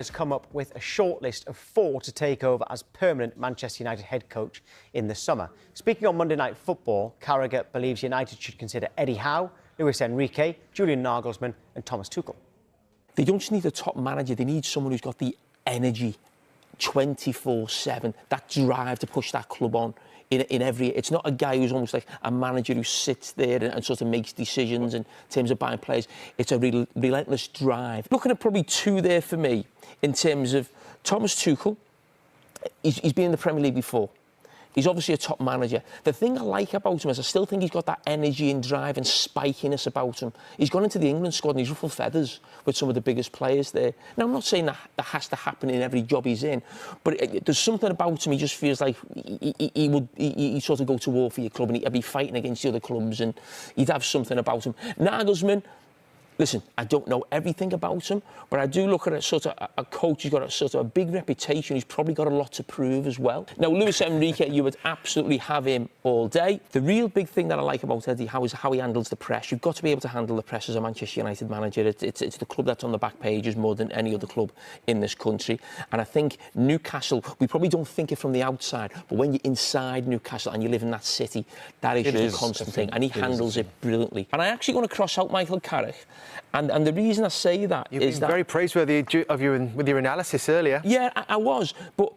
has come up with a short list of 4 to take over as permanent Manchester United head coach in the summer. Speaking on Monday Night Football, Carragher believes United should consider Eddie Howe, Luis Enrique, Julian Nagelsmann and Thomas Tuchel. They don't just need a top manager, they need someone who's got the energy 24/7, that drive to push that club on in every... It's not a guy who's almost like a manager who sits there and sort of makes decisions in terms of buying players. It's a relentless drive. Looking at probably 2 there for me in terms of Thomas Tuchel. He's been in the Premier League before. He's obviously a top manager. The thing I like about him is I still think he's got that energy and drive and spikiness about him. He's gone into the England squad and he's ruffled feathers with some of the biggest players there. Now, I'm not saying that has to happen in every job he's in, but there's something about him, he just feels like he'd sort of go to war for your club and he'd be fighting against the other clubs and he'd have something about him. Nagelsmann, listen, I don't know everything about him, but I do look at a sort of a coach who's got a sort of a big reputation. He's probably got a lot to prove as well. Now, Luis Enrique, you would absolutely have him all day. The real big thing that I like about Eddie Howe is how he handles the press. You've got to be able to handle the press as a Manchester United manager. It's the club that's on the back pages more than any other club in this country. And I think Newcastle, we probably don't think it from the outside, but when you're inside Newcastle and you live in that city, that is just a constant thing. And he handles it brilliantly. And I actually want to cross out Michael Carragher. And the reason I say that You've is been that... very praiseworthy with your analysis earlier. Yeah, I was. But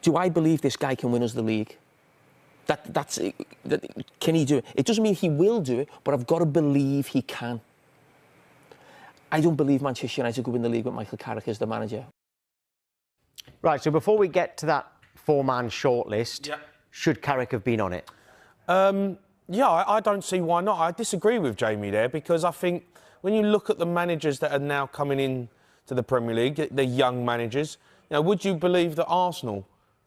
do I believe this guy can win us the league? Can he do it? It doesn't mean he will do it, but I've got to believe he can. I don't believe Manchester United could win the league with Michael Carragher as the manager. Right, so before we get to that 4-man shortlist, should Carrick have been on it? Yeah, I don't see why not. I disagree with Jamie there because I think when you look at the managers that are now coming in to the Premier League, the young managers, you know, would you believe that Arsenal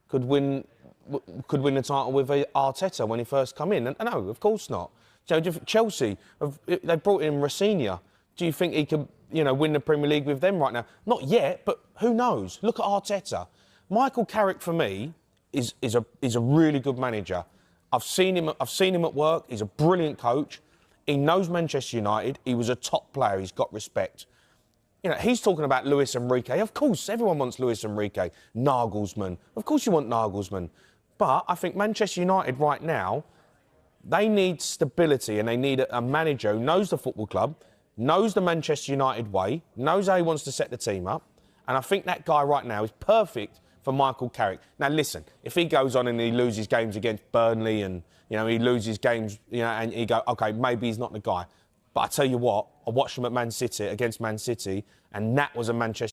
could win the title with Arteta when he first come in? And no, of course not. So Chelsea, they brought in Rafinha. Do you think he could, you know, win the Premier League with them right now? Not yet, but who knows? Look at Arteta. Michael Carrick for me is a really good manager. I've seen him at work. He's a brilliant coach. He knows Manchester United. He was a top player. He's got respect. You know, he's talking about Luis Enrique. Of course, everyone wants Luis Enrique. Nagelsmann. Of course you want Nagelsmann. But I think Manchester United right now, they need stability and they need a manager who knows the football club, knows the Manchester United way, knows how he wants to set the team up. And I think that guy right now is perfect for Michael Carrick. Now, listen, if he goes on and he loses games against Burnley and, you know, he loses games, you know, and he go, OK, maybe he's not the guy. But I tell you what, I watched him at Man City, against Man City, and that was a Manchester